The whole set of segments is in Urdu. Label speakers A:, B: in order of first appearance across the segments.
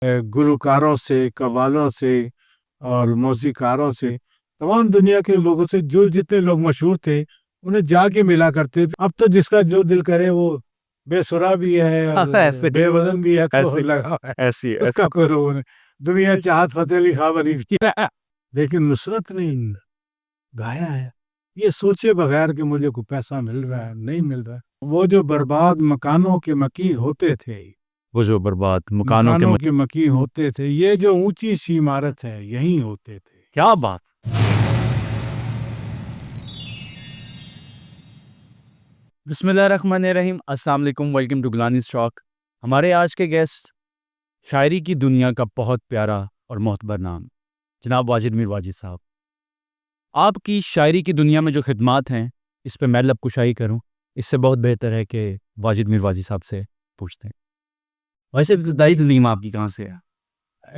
A: گلوکاروں سے، قوالوں سے اور موسیقاروں سے، تمام دنیا کے لوگوں سے، جو جتنے لوگ مشہور تھے انہیں جا کے ملا کرتے تھے۔ اب تو جس کا جو دل کرے وہ بے سرا بھی ہے اور
B: ایسے
A: بے وزن بھی ہے تو
B: ایسے
A: لگا ہوا ہے،
B: ایسی
A: اس کا کوئی روک نہیں۔ دنیا چاہت فتح علی خان بنی ہوئی ہے، لیکن نصرت نے گایا ہے یہ سوچے بغیر کہ مجھے کوئی پیسہ مل رہا ہے نہیں مل رہا ہے۔ وہ جو برباد مکانوں کے مکی ہوتے تھے،
B: وہ جو برباد مکانوں
A: مکانوں کے مکی ہوتے تھے، یہ جو اونچی سی عمارت ہے یہیں ہوتے تھے۔
B: کیا بات! بسم اللہ الرحمن الرحیم، السلام علیکم، ویلکم ٹو گلانی اسٹاک۔ ہمارے آج کے گیسٹ شاعری کی دنیا کا بہت پیارا اور معتبر نام جناب واجد میر واجد صاحب۔ آپ کی شاعری کی دنیا میں جو خدمات ہیں اس پہ میں لب کشائی کروں، اس سے بہت بہتر ہے کہ واجد میر واجد صاحب سے پوچھتے ہیں۔ ویسے ابتدائی تعلیم آپ کی کہاں سے ہے؟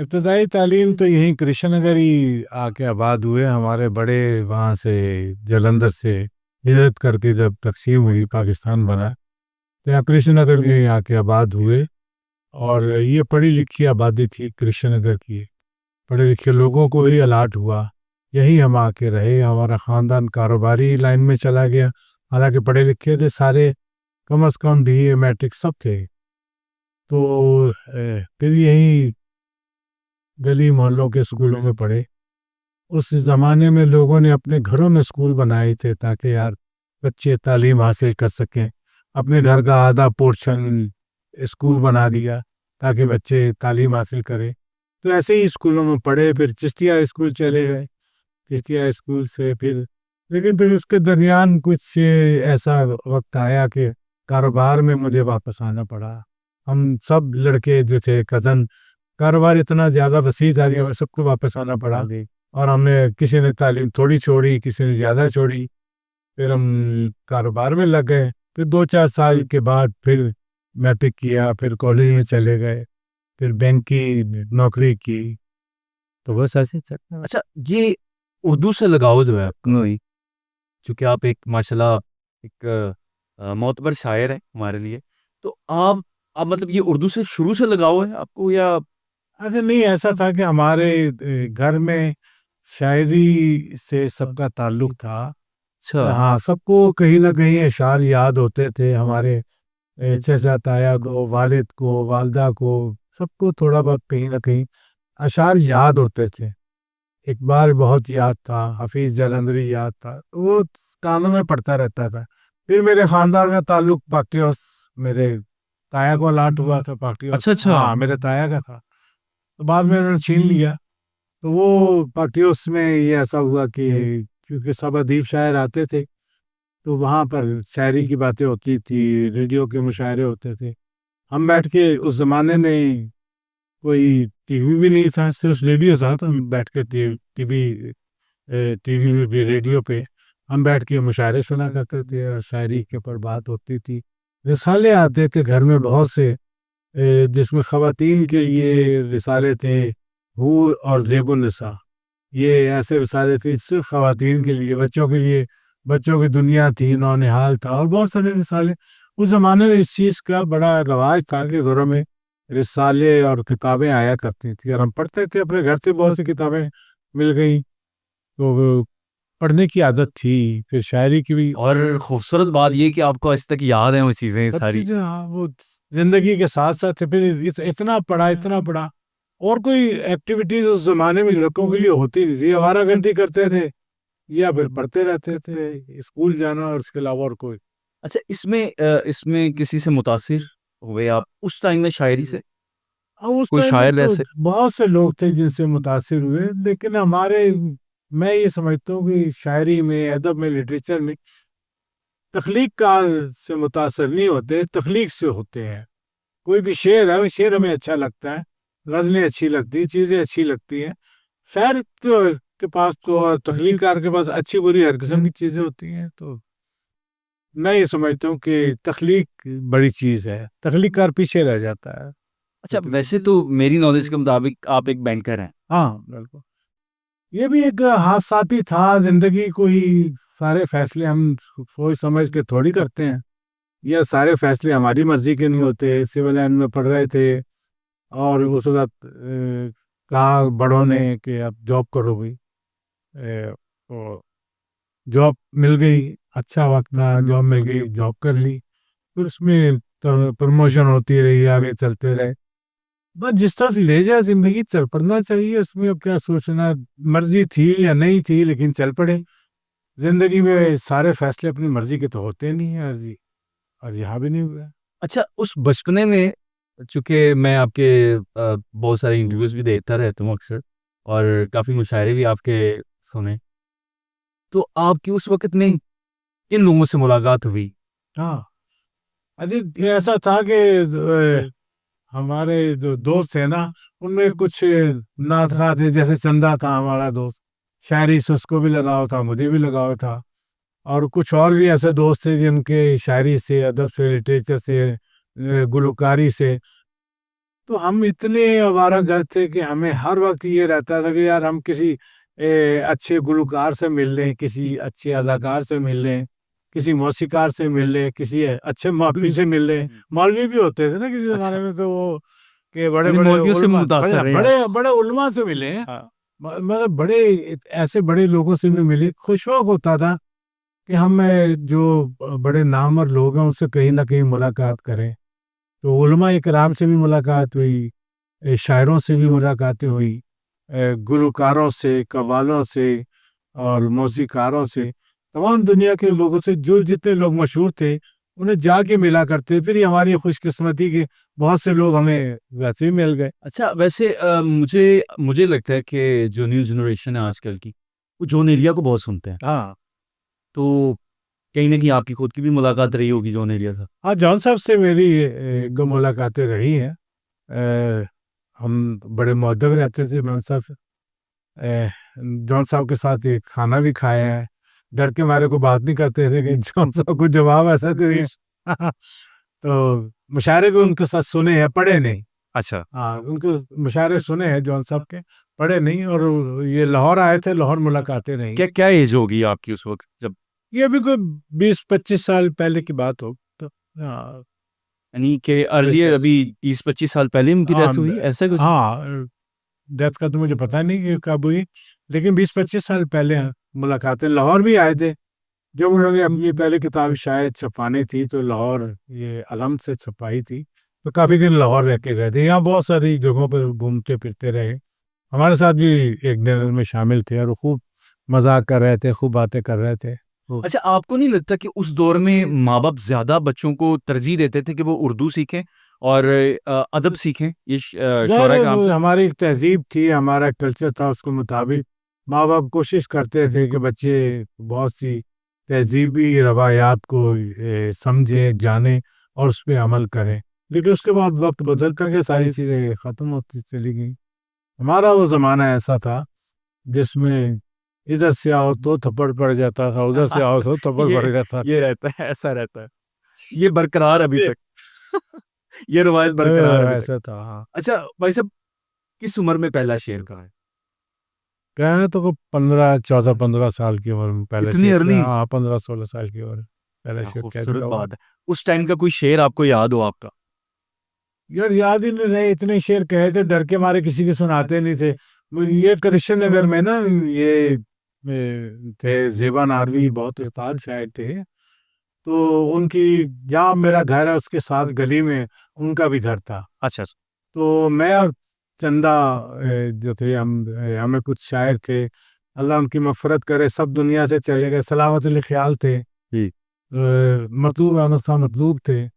A: ابتدائی تعلیم تو یہیں کرشن نگر ہی آ کے آباد ہوئے، ہمارے بڑے وہاں سے جلندھر سے ہجرت کر کے جب تقسیم ہوئی پاکستان بنا تو یہاں کرشن نگر میں آ کے آباد ہوئے، اور یہ پڑھی لکھی آبادی تھی کرشن نگر کی، پڑھے لکھے لوگوں کو ہی الاٹ ہوا، یہی ہم آ کے رہے۔ ہمارا خاندان کاروباری لائن میں چلا گیا، حالانکہ پڑھے لکھے تھے سارے، کم از کم بی اے میٹرک سب تھے۔ تو پھر یہی گلی محلوں کے اسکولوں میں پڑھے۔ اس زمانے میں لوگوں نے اپنے گھروں میں اسکول بنائے تھے تاکہ یار بچے تعلیم حاصل کر سکیں، اپنے گھر کا آدھا پورشن اسکول بنا دیا تاکہ بچے تعلیم حاصل کریں۔ تو ایسے ہی اسکولوں میں پڑھے، پھر چشتیہ اسکول چلے گئے، چشتیہ اسکول سے لیکن پھر اس کے درمیان کچھ ایسا وقت آیا کہ کاروبار میں مجھے واپس آنا پڑا۔ ہم سب لڑکے جو تھے کزن، کاروبار اتنا زیادہ وسیع تھا کہ ہمیں سب کو واپس آنا پڑا، اور ہم نے کسی نے تعلیم تھوڑی چھوڑی، کسی نے زیادہ چھوڑی، پھر ہم کاروبار میں لگ گئے۔ پھر 2-4 سال کے بعد پھر میٹرک کیا، پھر کالج میں چلے گئے، پھر بینک کی نوکری کی، تو بس ایسے چلتا ہے۔
B: اچھا، یہ اردو سے لگاؤ جو ہے چونکہ آپ ایک ماشاءاللہ ایک معتبر شاعر ہیں ہمارے لیے، تو آپ مطلب یہ اردو سے شروع سے لگاؤ ہے آپ کو، یا
A: اچھا نہیں، ایسا تھا کہ ہمارے گھر میں شاعری سے سب کا تعلق تھا۔ ہاں، سب کو کہیں نہ کہیں اشعار یاد ہوتے تھے، ہمارے چچا تایا کو، والد کو، والدہ کو، سب کو تھوڑا بہت کہیں نہ کہیں اشعار یاد ہوتے تھے۔ اقبال بہت یاد تھا، حفیظ جلندری یاد تھا، وہ کانوں میں پڑتا رہتا تھا۔ پھر میرے خاندان کا تعلق پاکیوس، میرے تایا کو الاٹ ہوا تھا پاکیوس۔
B: اچھا
A: ہاں، میرے تایا کا تھا، تو بعد میں انہوں نے چھین لیا۔ تو وہ پاکیوس میں یہ ایسا ہوا کہ کیونکہ سب ادیب شاعر آتے تھے تو وہاں پر شاعری کی باتیں ہوتی تھی، ریڈیو کے مشاعرے ہوتے تھے۔ ہم بیٹھ کے، اس زمانے میں کوئی ٹی وی بھی نہیں تھا، صرف ریڈیو تھا، تو ہم بیٹھ کے ٹی وی میں بھی، ریڈیو پہ ہم بیٹھ کے مشاعرے سنا کرتے تھے، اور شاعری کے اوپر بات ہوتی تھی۔ رسالے آتے تھے گھر میں بہت سے، جس میں خواتین کے لیے رسالے تھے، حور اور زیب النساء، یہ ایسے رسالے تھے صرف خواتین کے لیے، بچوں کے لیے، بچوں کی دنیا تھی، نونہال تھا، اور بہت سارے رسالے۔ اس زمانے میں اس چیز کا بڑا رواج تھا کہ گھروں میں رسالے اور کتابیں آیا کرتی تھی، اور ہم پڑھتے تھے اپنے گھر سے، بہت سی کتابیں مل گئیں تو پڑھنے کی عادت تھی۔ پھر شاعری کی بھی،
B: اور خوبصورت بات یہ کہ آپ کو آج تک یاد ہیں وہ چیزیں
A: سب
B: ساری۔
A: چیزیں، ہاں، وہ زندگی کے ساتھ ساتھ پھر اتنا پڑھا، اور کوئی ایکٹیویٹیز اس زمانے میں لڑکوں کے لیے ہوتی نہیں تھی، آوارہ گردی کرتے تھے یا پھر پڑھتے رہتے تھے، اسکول جانا، اور اس کے علاوہ اور کوئی۔
B: اچھا، اس میں کسی سے متاثر ہوئے آپ اس ٹائم میں شاعری سے؟
A: اس
B: کوئی
A: ٹائم میں
B: شاعر
A: تو
B: ایسے؟
A: بہت سے لوگ تھے جن سے متاثر ہوئے، لیکن میں یہ سمجھتا ہوں کہ شاعری میں، ادب میں، لٹریچر میں تخلیق کار سے متاثر نہیں ہوتے، تخلیق سے ہوتے ہیں۔ کوئی بھی شعر ہے، شعر ہمیں اچھا لگتا ہے، غزلیں اچھی لگتی ہیں، چیزیں اچھی لگتی ہیں۔ شاعر کے پاس تو، اور تخلیق کار کے پاس اچھی بری ہر قسم کی چیزیں ہوتی ہیں۔ تو میں یہ سمجھتا ہوں کہ تخلیق بڑی چیز ہے، تخلیق کار پیچھے رہ جاتا ہے۔
B: اچھا، ویسے تو میری نالج کے مطابق آپ ایک بینکر ہیں۔
A: ہاں بالکل، یہ بھی ایک حادثاتی تھا، زندگی کو ہی سارے فیصلے ہم سوچ سمجھ کے تھوڑی کرتے ہیں، یا سارے فیصلے ہماری مرضی کے نہیں ہوتے۔ سول لائن میں پڑھ رہے تھے، اور اس وقت کہا بڑوں نے کہ اب جاب کرو بھائی. تو جاب مل گئی, اچھا وقت تھا, جاب مل گئی, جاب کر لی, پھر اس میں پروموشن ہوتی رہی, آگے چلتے رہے. بس جس طرح سے لے جائے زندگی چل پڑنا چاہیے, اس میں اب کیا سوچنا, مرضی تھی یا نہیں تھی لیکن چل پڑے. زندگی میں سارے فیصلے اپنی مرضی کے تو ہوتے نہیں ہیں, اور یہاں بھی نہیں ہوا.
B: اچھا اس بچپنے میں, چونکہ میں آپ کے بہت سارے انٹرویوز بھی دیتا رہتا ہوں اکثر, اور کافی مشاعرے بھی آپ کے سنے, تو آپ کی اس وقت میں کن لوگوں سے ملاقات ہوئی؟
A: ہاں اجی ایسا تھا کہ ہمارے جو دوست تھے نا, ان میں کچھ ناطخواں تھے, جیسے چندہ تھا ہمارا دوست, شاعری سے اس کو بھی لگاؤ تھا, مجھے بھی لگاؤ تھا, اور کچھ اور بھی ایسے دوست تھے جن کے شاعری سے, ادب سے, لٹریچر سے, گلوکاری سے. تو ہم اتنے آوارہ گرد تھے کہ ہمیں ہر وقت یہ رہتا تھا کہ یار ہم کسی اچھے گلوکار سے مل لیں, کسی اچھے اداکار سے مل لیں, کسی موسیقار سے مل لیں, کسی اچھے مولوی سے مل لیں. مولوی بھی ہوتے تھے نا کسی زمانے میں, تو وہ کہ بڑے بڑے
B: مولویوں سے متاثر رہے ہیں.
A: بڑے بڑے علماء سے ملے ہیں, مطلب بڑے ایسے بڑے لوگوں سے بھی ملے. خوش شوق ہوتا تھا کہ ہم جو بڑے نامور لوگ ہیں ان سے کہیں نہ کہیں ملاقات کریں. تو علماء اکرام سے بھی ملاقات ہوئی, شاعروں سے بھی ملاقاتیں ہوئی, گلوکاروں سے, قوالوں سے, اور موسیقاروں سے, تمام دنیا کے لوگوں سے. جو جتنے لوگ مشہور تھے انہیں جا کے ملا کرتے. پھر یہ ہماری خوش قسمتی کہ بہت سے لوگ ہمیں ویسے ہی مل گئے.
B: اچھا ویسے مجھے لگتا ہے کہ جو نیو جنریشن ہے آج کل کی, وہ جون ایریا کو بہت سنتے ہیں.
A: ہاں,
B: تو کہیں نہ کہیں آپ کی خود کی بھی ملاقات رہی ہوگی جون ایریا سے.
A: ہاں جان صاحب سے میری دو ملاقاتیں رہی ہیں. ہم بڑے مؤدب رہتے تھے جان صاحب سے. جان صاحب کے ساتھ ایک کھانا بھی کھایا ہے. ڈر کے مارے کو بات نہیں کرتے تھے کہ جان صاحب کو جواب ایسا دے. تو مشاعرے بھی ان کے ساتھ سنے ہیں, پڑھے نہیں.
B: اچھا,
A: ہاں ان کے مشاعرے سنے ہیں جان صاحب کے, پڑھے نہیں. اور یہ لاہور آئے تھے, لاہور ملاقاتیں رہی.
B: کیا ایج ہوگی آپ کی اس وقت جب؟
A: یہ بھی کوئی 20-25 سال پہلے کی بات ہو. تو
B: یعنی کہ ارلیئر ابھی 20-25 سال پہلے ان کی ڈیتھ ہوئی, ایسا کچھ؟
A: ہاں, ڈیتھ کا تو مجھے پتہ نہیں کہ کب ہوئی, لیکن 20-25 سال پہلے ملاقاتیں. لاہور بھی آئے تھے جب انہوں نے یہ پہلے کتاب شاید چھپانی تھی, تو لاہور یہ علم سے چھپائی تھی, تو کافی دن لاہور رہ کے گئے تھے. یہاں بہت ساری جگہوں پر گھومتے پھرتے رہے, ہمارے ساتھ بھی ایک ڈنر میں شامل تھے, اور خوب مذاق کر رہے تھے, خوب باتیں کر رہے تھے.
B: اچھا آپ کو نہیں لگتا کہ اس دور میں ماں باپ زیادہ بچوں کو ترجیح دیتے تھے کہ وہ اردو سیکھیں اور ادب سیکھیں؟ یہ شعراء کرام سے
A: ہماری ایک تہذیب تھی, ہمارا کلچر تھا, اس کے مطابق ماں باپ کوشش کرتے تھے کہ بچے بہت سی تہذیبی روایات کو سمجھیں, جانیں اور اس پہ عمل کریں. لیکن اس کے بعد وقت بدلتا گیا, ساری چیزیں ختم ہوتی چلی گئیں. ہمارا وہ زمانہ ایسا تھا جس میں ادھر سے آؤ تو تھپڑ پڑ جاتا تھا, ادھر سے آؤ تو تھپڑ پڑ جاتا.
B: یہ رہتا ہے, ایسا رہتا ہے, یہ برقرار ابھی تک یہ روایت برقرار ہے.
A: ایسا تھا. ہاں,
B: اچھا بھائی صاحب, کس عمر میں پہلا شعر کہا ہے؟
A: کہنا تو 14-15 سال کی عمر میں پہلے
B: اتنی ارلی؟
A: ہاں 15-16 سال کی عمر پہلے شعر کہہ
B: خوبصورت
A: دیا.
B: بات ہے. اس ٹائم کا کوئی شعر آپ کو یاد ہو آپ کا؟
A: یار یاد ہی نہیں رہے, اتنے شعر کہے تھے, ڈر کے مارے کسی کے سناتے نہیں تھے. یہ کرشن نگر میں نا یہ تھے زیبا ناروی, بہت استاد شاعر تھے. تو ان کی جہاں میرا گھر ہے اس کے ساتھ گلی میں ان کا بھی گھر تھا.
B: اچھا
A: تو میں اور چندہ جو تھے, ہمیں کچھ شاعر تھے, اللہ ان کی مغفرت کرے, سب دنیا سے چلے گئے. سلامت علی خیال تھے, مطلوب احمد خان مطلوب تھے.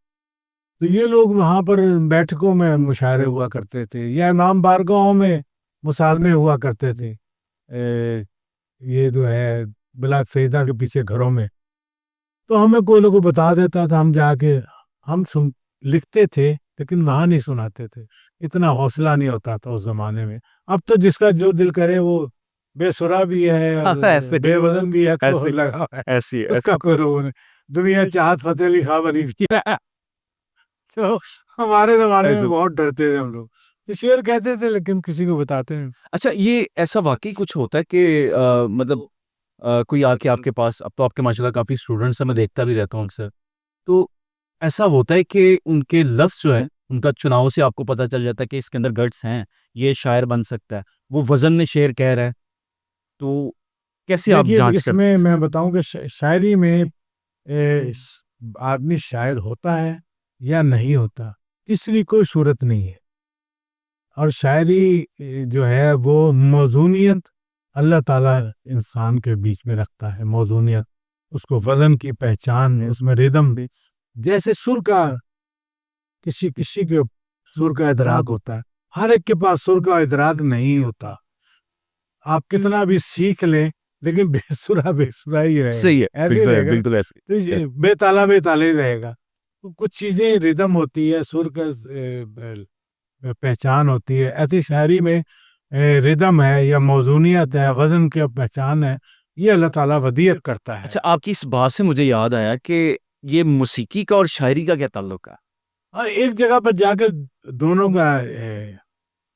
A: تو یہ لوگ وہاں پر بیٹھکوں میں مشاعرے ہوا کرتے تھے, یا امام بارگاہوں میں مصالحے ہوا کرتے تھے. یہ جو ہے بلاک سیدہ کے پیچھے گھروں میں, تو ہمیں کوئی لوگ بتا دیتا تھا, ہم جا کے ہم لکھتے تھے لیکن وہاں نہیں سناتے تھے. اتنا حوصلہ نہیں ہوتا تھا اس زمانے میں. اب تو جس کا جو دل کرے وہ بے سرا بھی ہے, بے وزن بھی ہے, تو لگا
B: ایسی
A: اس کا کوئی روح نہیں. دنیا چاہت فتح علی خان بنی بھی ہے. تو ہمارے زمانے میں بہت ڈرتے تھے ہم لوگ, شعر کہتے تھے لیکن کسی کو بتاتے نہیں.
B: اچھا یہ ایسا واقعی کچھ ہوتا ہے کہ مطلب کوئی آ کے آپ کے پاس, اب تو آپ کے ماشاءاللہ کافی اسٹوڈنٹس ہیں, میں دیکھتا بھی رہتا ہوں اکثر, تو ایسا ہوتا ہے کہ ان کے لفظ جو ہیں ان کا چناؤ سے آپ کو پتہ چل جاتا ہے کہ اس کے اندر گٹس ہیں, یہ شاعر بن سکتا ہے, وہ وزن میں شعر کہہ رہا ہے. تو کیسے آپ
A: دیکھیے
B: جانچ
A: اس
B: کرتے
A: میں
B: ہیں؟
A: میں بتاؤں کہ شاعری میں آدمی شاعر ہوتا ہے یا نہیں ہوتا, تیسری کوئی صورت نہیں ہے. اور شاعری جو ہے وہ موزونیت اللہ تعالیٰ انسان کے بیچ میں رکھتا ہے, موزونیت, اس کو وزن کی پہچان ہے, اس میں ردم بھی, جیسے سر کا کسی کے سر کا ادراک ہوتا ہے, ہر ایک کے پاس سر کا ادراک نہیں ہوتا. آپ کتنا بھی سیکھ لیں لیکن بے سرا ہی رہے گا,
B: صحیح ہے,
A: ایسے ہی
B: بالکل
A: رہے گا,
B: بالکل ایسے.
A: تو یہ بے تالا ہی رہے گا. کچھ چیزیں ردم ہوتی ہے, سر کا پہچان ہوتی ہے. ایسی شاعری میں ردم ہے یا موزونیت ہے, وزن کی پہچان ہے, یہ اللہ تعالیٰ ودیعت کرتا ہے.
B: اچھا, آپ کی اس بات سے مجھے یاد آیا کہ یہ موسیقی کا اور شاعری کا کیا تعلق ہے؟
A: ایک جگہ پر جا کر دونوں کا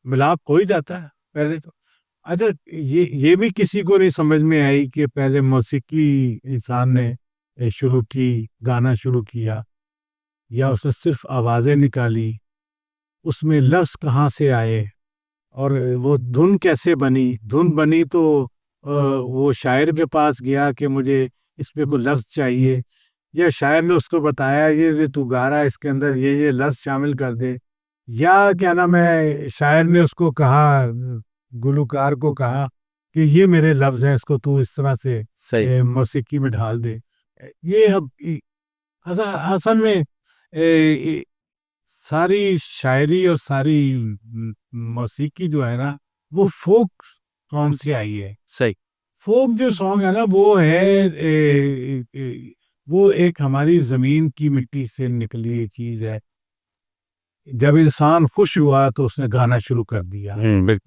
A: ملاپ ہو ہی جاتا ہے پہلے تو. اچھا, یہ بھی کسی کو نہیں سمجھ میں آئی کہ پہلے موسیقی انسان نے شروع کی, گانا شروع کیا, یا اس نے صرف آوازیں نکالی, اس میں لفظ کہاں سے آئے, اور وہ دھن کیسے بنی. دھن بنی تو وہ شاعر کے پاس گیا کہ مجھے اس پہ کوئی لفظ چاہیے, یا شاعر نے اس کو بتایا یہ تو گا رہا ہے, اس کے اندر یہ لفظ شامل کر دے, یا کیا نام ہے شاعر نے اس کو کہا, گلوکار کو کہا کہ یہ میرے لفظ ہیں, اس کو تو اس طرح سے موسیقی میں ڈھال دے. یہ اصل میں ساری شاعری اور ساری موسیقی جو ہے نا وہ فوک سانگ سے آئی ہے.
B: صحیح.
A: فوک جو سانگ ہے نا وہ ہے وہ ایک ہماری زمین کی مٹی سے نکلی چیز ہے. جب انسان خوش ہوا تو اس نے گانا شروع کر دیا,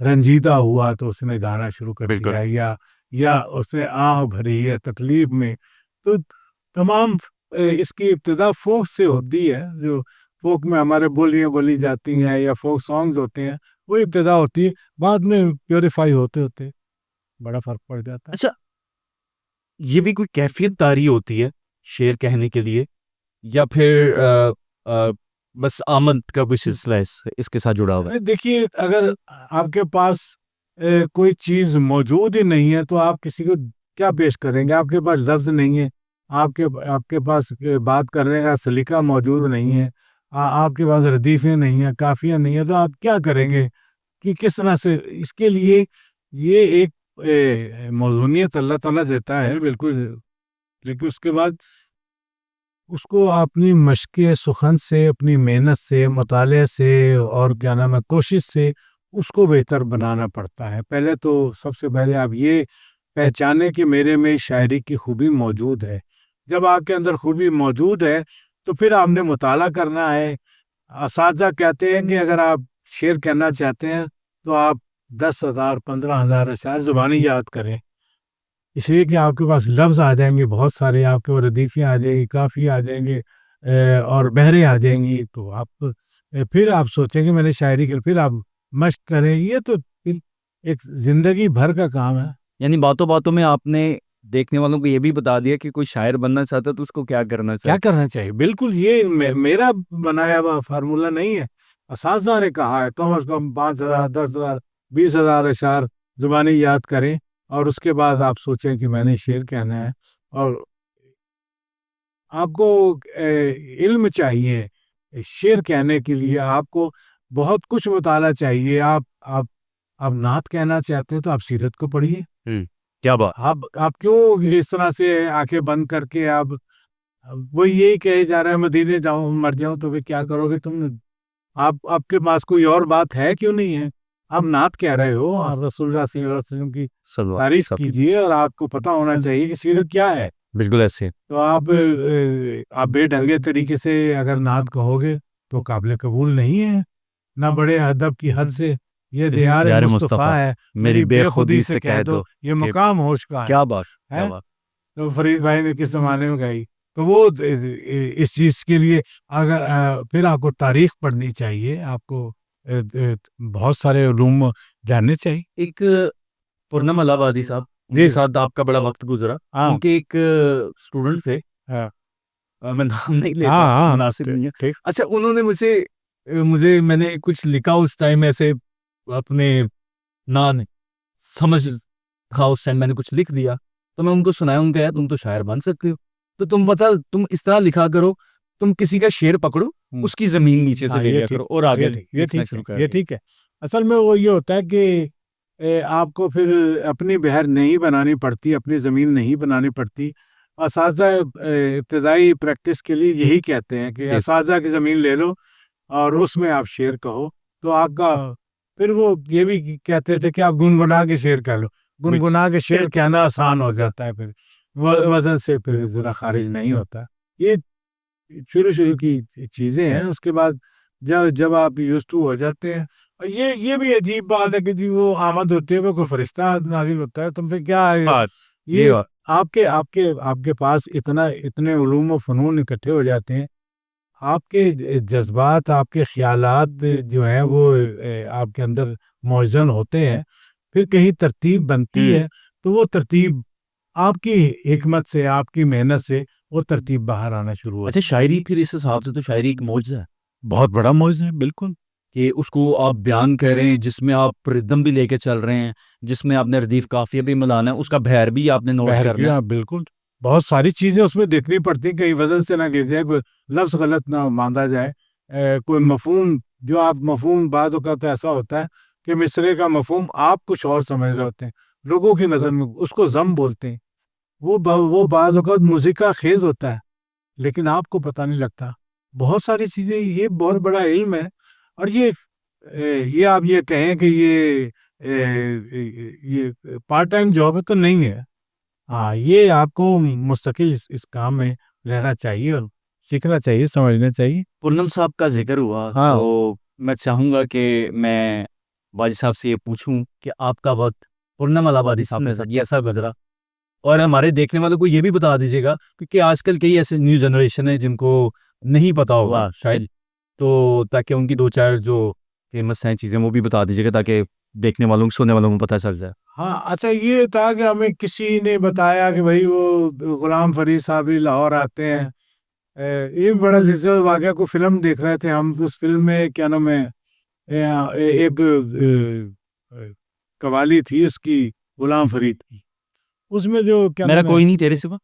A: رنجیدہ ہوا تو اس نے گانا شروع کر دیا, یا اس نے آہ بھری ہے تکلیف میں, تو تمام اس کی ابتدا فوک سے ہوتی ہے. جو فوک میں ہمارے بولیاں بولی جاتی ہیں یا فوک سانگز ہوتے ہیں وہ ابتدا ہوتی ہے, بعد میں پیوریفائی ہوتے ہوتے بڑا فرق پڑ جاتا ہے.
B: اچھا, یہ بھی کوئی کیفیت داری ہوتی ہے شعر کہنے کے لیے, یا پھر بس آمد کا کوئی سلسلہ اس کے ساتھ جڑا ہوا ہے؟
A: دیکھیے, اگر آپ کے پاس کوئی چیز موجود ہی نہیں ہے تو آپ کسی کو کیا پیش کریں گے. آپ کے پاس لفظ نہیں ہے, آپ کے پاس بات کرنے کا سلیقہ موجود نہیں ہے, آپ کے پاس ردیفیں نہیں ہیں, کافیاں نہیں ہیں, تو آپ کیا کریں گے کہ کس طرح سے. اس کے لیے یہ ایک موزونیت اللہ تعالیٰ دیتا ہے بالکل, لیکن اس کے بعد اس کو اپنی مشق سخن سے, اپنی محنت سے, مطالعے سے, اور کیا نام ہے کوشش سے اس کو بہتر بنانا پڑتا ہے. پہلے تو سب سے پہلے آپ یہ پہچانے کہ میرے میں شاعری کی خوبی موجود ہے. جب آپ کے اندر خوبی موجود ہے تو پھر آپ نے مطالعہ کرنا ہے. اساتذہ کہتے ہیں کہ اگر آپ شعر کہنا چاہتے ہیں تو آپ 10,000 15,000 اشعار زبانی یاد کریں, اس لیے کہ آپ کے پاس لفظ آ جائیں گے بہت سارے, آپ کے ردیفیں آ جائیں گی, کافی آ جائیں گے, اور بحریں آ جائیں گی. تو آپ پھر آپ سوچیں گے میں نے شاعری کی, پھر آپ مشق کریں. یہ تو ایک زندگی بھر کا کام ہے.
B: یعنی باتوں باتوں میں آپ نے دیکھنے والوں کو یہ بھی بتا دیا کہ کوئی شاعر بننا چاہتا ہے تو اس کو کیا کرنا چاہیے.
A: بالکل, یہ میرا بنایا ہوا فارمولہ نہیں ہے, اساتذہ نے کہا ہے کم از کم 5,000 10,000 20,000 اشعار زبانی یاد کریں, اور اس کے بعد آپ سوچیں کہ میں نے شعر کہنا ہے. اور آپ کو علم چاہیے شعر کہنے کے لیے, آپ کو بہت کچھ مطالعہ چاہیے. آپ نعت کہنا چاہتے ہیں تو آپ سیرت کو پڑھیے.
B: کیا بات.
A: آپ کیوں اس طرح سے آنکھیں بند کر کے آپ وہ یہی کہے جا رہے ہیں مدینے جاؤں مر جاؤں, تو پھر کیا کرو گے تم. آپ کے پاس کوئی اور بات ہے کیوں نہیں ہے. آپ نعت کہہ رہے ہو, آپ رسول اللہ صلی اللہ علیہ وسلم کی تعریف کیجیے, اور آپ کو پتہ ہونا چاہیے کہ سیرت کیا ہے.
B: بالکل ایسے.
A: تو آپ بے ڈھنگے طریقے سے اگر نعت کہو گے تو قابل قبول نہیں ہے. نہ بڑے ادب کی حد سے یہ دیار مصطفیٰ ہے, میری بے خودی سے کہہ دو یہ مقام ہوش کا ہے.
B: کیا بات.
A: تو فرید بھائی نے کس زمانے میں گائی. تو وہ اس چیز کے لیے اگر پھر آپ کو تاریخ پڑھنی چاہیے, آپ کو بہت سارے علوم جاننے چاہیے.
B: ایک پورنم الہ آبادی صاحب, ان کے ساتھ آپ کا بڑا وقت گزرا. ان کے ایک اسٹوڈنٹ تھے, میں نام نہیں لیتا, مناسب نہیں ہے. اچھا, انہوں نے مجھے میں نے کچھ لکھا اس ٹائم ایسے اپنے نان سمجھ تھا اس ٹائم میں نے کچھ لکھ دیا تو میں ان کو سنایا. ان کا یار تم تو شاعر بن سکتے ہو, تو تم بتا تم اس طرح لکھا کرو, تم کسی کا شعر پکڑو اس کی زمین نیچے سے لے لیا کرو اور آگے لکھنا شروع کر.
A: یہ ٹھیک ہے. اصل میں وہ یہ ہوتا ہے کہ آپ کو پھر اپنی بحر نہیں بنانی پڑتی, اپنی زمین نہیں بنانی پڑتی. اساتذہ ابتدائی پریکٹس کے لیے یہی کہتے ہیں کہ اساتذہ کی زمین لے لو اور اس میں آپ شعر کہو, تو آپ کا پھر وہ یہ بھی کہتے تھے کہ آپ گنگنا کے شعر کہہ لو. گنگنا کے شعر کہنا آسان ہو جاتا ہے, پھر وزن سے پھر ذرا خارج نہیں ہوتا. یہ شروع کی چیزیں ہیں. اس کے بعد جب آپ یوز ٹو ہو جاتے ہیں, یہ بھی عجیب بات ہے کہ جی وہ آمد ہوتے ہوئے کوئی فرشتہ نازل ہوتا ہے تم سے کیا ہے. یہ آپ کے پاس اتنے علوم و فنون اکٹھے ہو جاتے ہیں, آپ کے جذبات, آپ کے خیالات جو ہیں وہ آپ کے اندر موزن ہوتے ہیں, پھر کہیں ترتیب بنتی ہے تو وہ ترتیب آپ کی حکمت سے, آپ کی محنت سے وہ ترتیب باہر آنا شروع ہوتی ہے.
B: اچھا شاعری پھر اس حساب سے تو شاعری ایک معجزہ ہے,
A: بہت بڑا معجزہ ہے. بالکل
B: کہ اس کو آپ بیان کر رہے ہیں جس میں آپ ردم بھی لے کے چل رہے ہیں, جس میں آپ نے ردیف قافیہ بھی ملانا ہے, اس کا بحر بھی آپ نے نوٹ کرنا ہے.
A: بالکل بہت ساری چیزیں اس میں دیکھنی پڑتی ہیں, کہیں وزن سے نہ گر جائے, کوئی لفظ غلط نہ مانا جائے, کوئی مفہوم جو آپ مفہوم بعض اوقات ایسا ہوتا ہے کہ مصرے کا مفہوم آپ کچھ اور سمجھ رہے ہوتے ہیں, لوگوں کی نظر میں اس کو ضم بولتے ہیں, وہ بعض اوقات موسیقی خیز ہوتا ہے لیکن آپ کو پتہ نہیں لگتا. بہت ساری چیزیں, یہ بہت بڑا علم ہے. اور یہ آپ یہ کہیں کہ یہ پارٹ ٹائم جاب ہے تو نہیں ہے. ہاں, یہ آپ کو مستقل اس کام میں رہنا چاہیے اور سیکھنا چاہیے, سمجھنا چاہیے.
B: پورنم صاحب کا ذکر ہوا تو میں چاہوں گا کہ میں واجد صاحب سے یہ پوچھوں کہ آپ کا وقت پورنم الہ آبادی صاحب کے ساتھ یہ ایسا گزرا, اور ہمارے دیکھنے والوں کو یہ بھی بتا دیجیے گا کیونکہ آج کل کئی ایسے نیو جنریشن ہے جن کو نہیں پتا ہوگا شاید, تو تاکہ ان کی دو چار جو فیمس ہیں چیزیں وہ بھی بتا دیجیے گا تاکہ دیکھنے والوں کو سننے والوں کو پتہ چل جائے.
A: ہاں اچھا, یہ تھا کہ ہمیں کسی نے بتایا کہ بھائی وہ غلام فرید صاحب لاہور آتے ہیں. یہ بڑا دلچسپ واقعہ, کو فلم دیکھ رہے تھے ہم, اس فلم میں کیا نام ہے, ایک قوالی تھی اس کی غلام فرید کی, اس میں جو کیا
B: میرا کوئی نہیں تیرے سوا,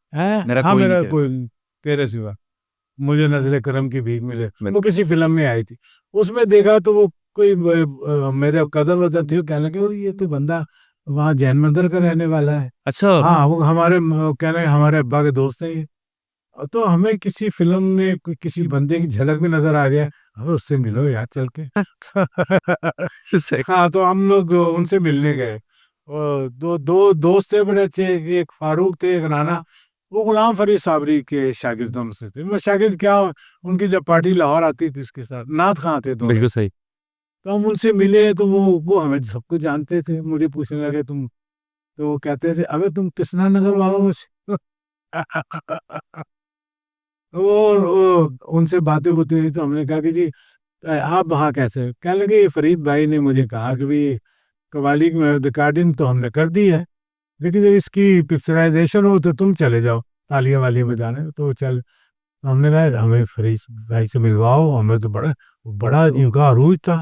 A: میرا کوئی تیرے سوا مجھے نظر کرم کی بھیک ملے, وہ کسی فلم میں آئی تھی. اس میں دیکھا تو وہ کوئی میرے قدر وزر تھی, وہ کہنے لگے یہ تو بندہ وہاں جین مندر کا رہنے والا ہے.
B: اچھا
A: ہاں, وہ ہمارے ابا کے دوست ہیں. تو ہمیں کسی فلم میں کسی بندے کی جھلک بھی نظر آ گیا, ہمیں اس سے ملو یار چل کے. ہاں, تو ہم لوگ ان سے ملنے گئے. دو دوست تھے بڑے اچھے, ایک فاروق تھے, ایک رانا. وہ غلام فرید صابری کے شاگردوں میں سے تھے. میں شاگرد کیا, ان کی جب پارٹی لاہور آتی تھی اس کے ساتھ نعت خواں تھے.
B: بالکل صحیح.
A: تو ہم ان سے ملے تو وہ ہمیں سب کو جانتے تھے. مجھے پوچھنے لگے تم, تو وہ کہتے تھے ابے تم کسنا نگر والوں میں سے. وہ ان سے باتیں ہوتی تھی تو ہم نے کہا کہ جی آپ وہاں کیسے, کہنے لگے فرید بھائی نے مجھے کہا کہ بھی قوالی کی ریکارڈنگ تو ہم نے کر دی ہے, لیکن جب اس کی پکچرائزیشن ہو تو تم چلے جاؤ تالیاں والی بجانے. تو ہم نے کہا ہمیں فرید بھائی سے ملواؤ. ہمیں تو بڑا ان کا عروج تھا,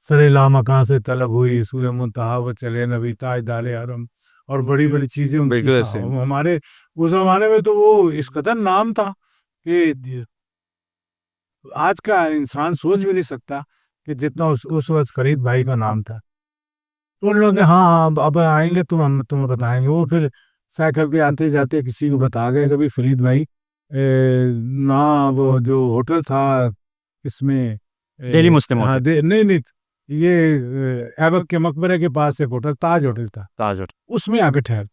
A: سر لامکاں سے طلب ہوئی, سوئے منتہا و چلے نبی تاجدار حرم, اور بڑی بڑی چیزیں ہمارے اس زمانے میں. تو وہ اس قدر نام تھا کہ آج کا انسان سوچ بھی نہیں سکتا کہ جتنا اس وقت فرید بھائی کا نام تھا. تو ان لوگوں نے ہاں اب آئیں گے تو ہم تمہیں بتائیں گے. وہ پھر سائیکل پہ آتے جاتے کسی کو بتا گئے کبھی فرید بھائی نہ وہ جو ہوٹل تھا اس میں
B: دہلی مسلم
A: نہیں, یہ ایبک کے مقبرے کے پاس ایک ہوٹل تاج ہوٹل تھا,
B: تاج ہوٹل,
A: اس میں آ کے ٹھہر.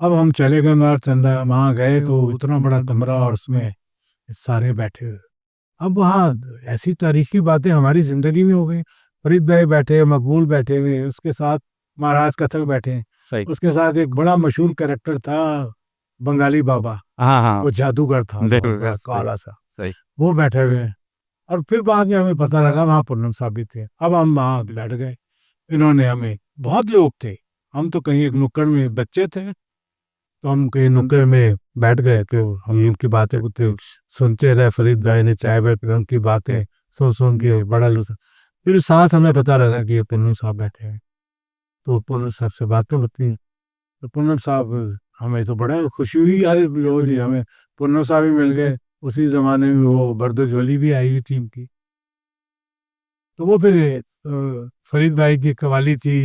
A: اب ہم چلے گئے مار چندہ, وہاں گئے تو اتنا بڑا کمرہ اور اس میں سارے بیٹھے ہوئے. اب وہاں ایسی تاریخی باتیں ہماری زندگی میں ہو گئی. فرید بھائی بیٹھے, مقبول بیٹھے ہوئے, اس کے ساتھ مہاراج کتھک بیٹھے, اس کے ساتھ ایک بڑا مشہور کریکٹر تھا بنگالی بابا, وہ جادوگر تھا کالا سا, وہ بیٹھے ہوئے. اور پھر بعد میں ہمیں پتہ لگا وہاں پورنم صاحب بھی تھے. اب ہم وہاں بیٹھ گئے, انہوں نے ہمیں, بہت لوگ تھے, ہم تو کہیں ایک نکڑ میں بچے تھے, تو ہم کہیں نکڑ میں بیٹھ گئے. تو ہم ان کی باتیں سنتے رہے. فرید بھائی نے چائے بیٹھ کر ان کی باتیں سن کے بڑا لطف. پھر ساتھ ہمیں پتہ لگا کہ یہ پونم صاحب بیٹھے ہیں, تو پونم صاحب سے باتیں ہوتی ہیں. تو پونم صاحب ہمیں تو بڑا خوشی ہوئی یار, جی ہمیں پونم صاحب ہی مل گئے. اسی زمانے میں وہ برد و جولی بھی آئی ہوئی تھی ان کی. تو وہ پھر فرید بھائی کی قوالی تھی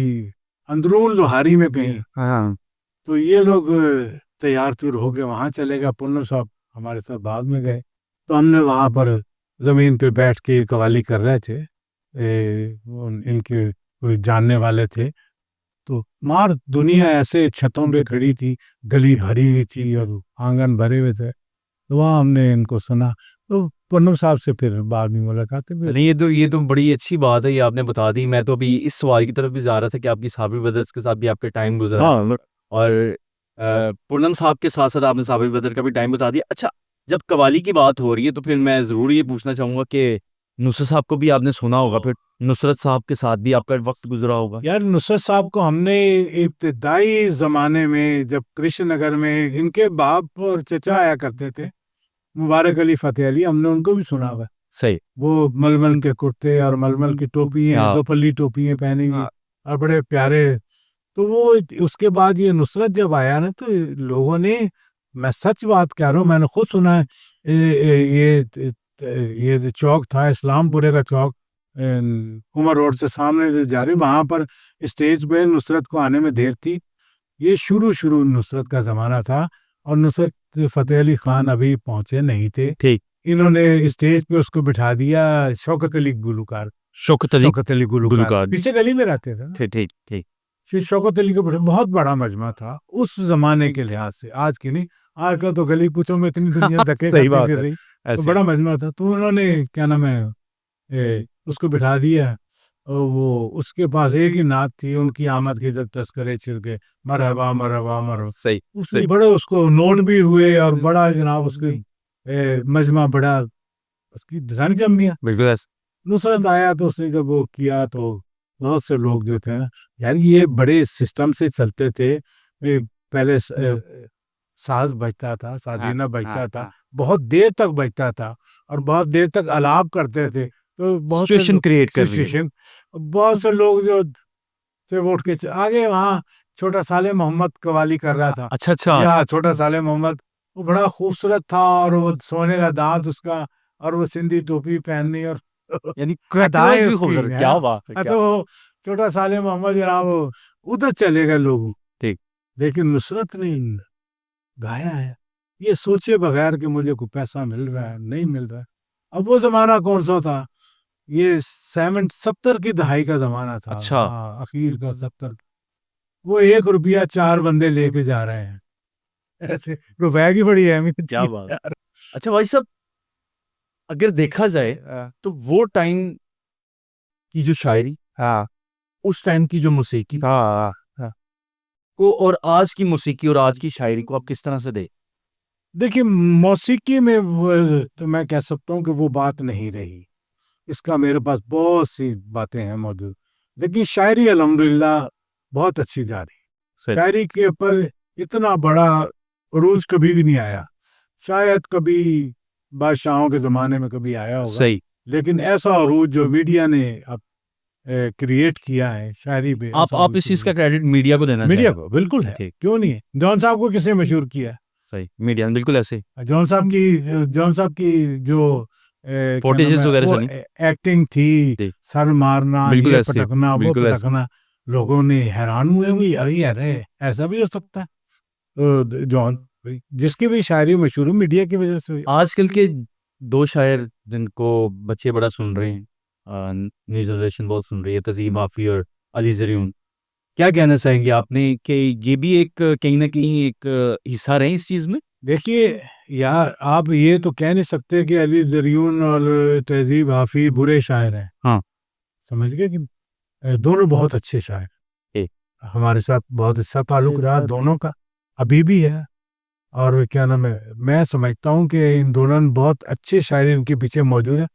A: اندرون لوہاری میں کہیں, تو یہ لوگ تیار تور ہو کے وہاں چلے گئے. پونم صاحب ہمارے ساتھ بعد میں گئے, تو ہم نے وہاں پر زمین پہ بیٹھ کے قوالی کر رہے تھے. ان کے کوئی جاننے والے تھے, تو مار دنیا ایسے چھتوں پہ کھڑی تھی, گلی بھری ہوئی تھی اور آنگن بھرے ہوئے تھے. تو وہاں ہم نے ان کو سنا. تو پونم صاحب سے پھر بعد میں ملاقاتیں بھی.
B: نہیں, یہ تو بڑی اچھی بات ہے, یہ آپ نے بتا دی. میں تو ابھی اس سوال کی طرف بھی جا رہا تھا کہ آپ کی صابری بدرس کے ساتھ بھی آپ کے ٹائم گزرا, اور پونم صاحب کے ساتھ ساتھ آپ نے صابری بدر کا بھی ٹائم بتا دیا. اچھا, جب قوالی کی بات ہو رہی ہے تو پھر میں ضرور یہ پوچھنا چاہوں گا کہ نصرت صاحب کو بھی آپ نے سنا ہوگا, پھر نصرت صاحب کے ساتھ بھی آپ کا وقت گزرا ہوگا.
A: یار نصرت صاحب کو ہم نے ابتدائی زمانے میں جب کرشن نگر میں ان کے باپ اور چچا آیا کرتے تھے, مبارک علی فتح علی, ہم نے ان کو بھی سنا ہوا.
B: صحیح.
A: وہ ململ کے کرتے اور ململ کی ٹوپی ہیں, دو پلی ٹوپی ہیں پہنی ہوئی اور بڑے پیارے. تو وہ اس کے بعد یہ نصرت جب آیا نا, تو لوگوں نے, میں سچ بات کہہ رہا ہوں, میں نے خود سنا ہے, یہ چوک تھا اسلام پورے کا چوک, عمر روڈ سے سامنے سے جا رہے, وہاں پر اسٹیج پہ نصرت کو آنے میں دیر تھی. یہ شروع نصرت کا زمانہ تھا, اور نصرت فتح علی خان ابھی پہنچے نہیں تھے.
B: ٹھیک.
A: انہوں نے اسٹیج پہ اس کو بٹھا دیا شوکت علی گلوکار.
B: شوکت علی
A: گلوکار پیچھے گلی میں رہتے تھے.
B: ٹھیک ٹھیک.
A: پھر شوکت علی کا بہت بڑا مجمع تھا اس زمانے کے لحاظ سے, آج کی نہیں. آج کل تو گلی کوچوں میں اتنی دنیا دھکے کھاتی پھر رہی, تو بڑا مجمع تھا. تو انہوں نے کیا نام ہے اس کو بٹھا دیا. وہ اس کے پاس ایک ہی نعت تھی ان کی آمد کی, جب تذکرے چھڑ کے مرحبا مرحبا مرحبا.
B: صحیح.
A: اس میں بڑے اس کو نوٹ بھی ہوئے, اور بڑا جناب اس کے مجمع بڑا اس کی رنگ جم گیا.
B: بالکل.
A: نصرت آیا تو اس نے جب وہ کیا تو بہت سے لوگ جو تھے نا, یار یہ بڑے سسٹم سے چلتے تھے. پہلے ساز بجتا تھا, سازینہ بجتا تھا, بہت دیر تک بجتا تھا, اور بہت دیر تک الاپ کرتے تھے. تو بہت
B: سچویشن کریٹ کر رہی ہے.
A: بہت سے لوگ جو تھے اٹھ کے آگے, وہاں چھوٹا صالح محمد قوالی کر رہا تھا.
B: اچھا.
A: چھوٹا صالح محمد وہ بڑا خوبصورت تھا, اور وہ سونے کا دانت اس کا, اور وہ سندھی ٹوپی پہننی, اور
B: یعنی بھی خوبصورت. کیا بات ہے.
A: تو چھوٹا صالح محمد جناب ادھر چلے گئے لوگ.
B: ٹھیک.
A: لیکن نصرت نے گایا ہے, یہ سوچے بغیر کہ مجھے کوئی پیسہ مل رہا ہے نہیں مل رہا ہے. اب وہ زمانہ کون سا تھا, یہ 70 کی دہائی کا زمانہ تھا.
B: اچھا.
A: اخیر کا 70. وہ 1 روپیہ 4 بندے لے کے جا رہے ہیں, ایسے روپے کی بڑی اہمیت.
B: کیا بات. اچھا بھائی صاحب, اگر دیکھا جائے تو وہ ٹائم کی جو شاعری, اس ٹائم کی جو موسیقی کو, اور آج کی موسیقی اور آج کی شاعری کو آپ کس طرح سے
A: دیکھیے, موسیقی میں تو میں کہہ سکتا ہوں کہ وہ بات نہیں رہی. اس کا میرے پاس بہت سی باتیں ہیں موجود, لیکن شاعری الحمدللہ بہت اچھی جا رہی. شاعری کے اوپر اتنا بڑا عروج کبھی بھی نہیں آیا. شاید کبھی بادشاہوں کے زمانے میں کبھی آیا ہوگا,
B: صحیح,
A: لیکن ایسا عروج جو میڈیا نے اب کریٹ کیا ہے شاعری پہ,
B: آپ اس چیز کا کریڈٹ میڈیا کو دینا چاہیے.
A: میڈیا کو بالکل ہے, کیوں نہیں ہے. جون صاحب کو کس نے مشہور کیا؟
B: صحیح, میڈیا. بالکل ایسے
A: جون صاحب کی جو
B: فوٹیجز وغیرہ
A: ایکٹنگ تھی, سر مارنا, یہ پٹکنا, وہ پٹکنا, لوگوں نے حیران ہوئے بھی, ارے ایسا بھی ہو سکتا ہے. جون جس کی بھی شاعری مشہور میڈیا کی وجہ سے.
B: آج کل کے 2 شاعر جن کو بچے بڑا سن رہے ہیں, نیو جنریشن بہت سن رہی ہے, تزیم حافظ اور علی زریون, کیا کہنا چاہیں گے آپ نے کہ یہ بھی ایک کہیں نہ کہیں ایک حصہ رہے اس چیز میں؟
A: دیکھیے یار, آپ یہ تو کہہ نہیں سکتے کہ علی زریون اور تہذیب حافظ برے شاعر ہیں.
B: ہاں,
A: سمجھ گئے کہ دونوں بہت اچھے شاعر. ہمارے ساتھ بہت اچھا تعلق رہا دونوں کا, ابھی بھی ہے. اور کیا نام ہے, میں سمجھتا ہوں کہ ان دونوں بہت اچھے شاعر ان کے پیچھے موجود ہیں.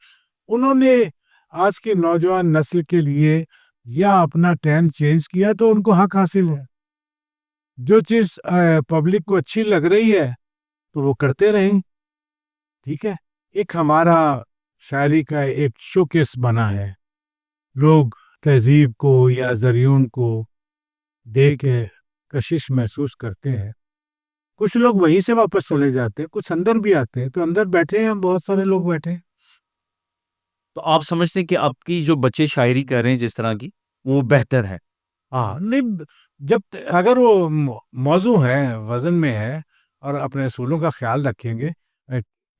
A: انہوں نے آج کی نوجوان نسل کے لیے یا اپنا ٹائم چینج کیا, تو ان کو حق حاصل ہے. جو چیز پبلک کو اچھی لگ رہی ہے تو وہ کرتے رہیں. ٹھیک ہے, ایک ہمارا شاعری کا ایک شوکیس بنا ہے. لوگ تہذیب کو یا زریون کو دیکھ کے کشش محسوس کرتے ہیں. کچھ لوگ وہیں سے واپس چلے جاتے ہیں, کچھ اندر بھی آتے ہیں. تو اندر بیٹھے ہیں, بہت سارے لوگ بیٹھے ہیں.
B: تو آپ سمجھتے ہیں کہ آپ کی جو بچے شاعری کر رہے ہیں جس طرح کی وہ بہتر ہے؟
A: ہاں, نہیں, جب اگر وہ موضوع ہے, وزن میں ہے, اور اپنے اصولوں کا خیال رکھیں گے.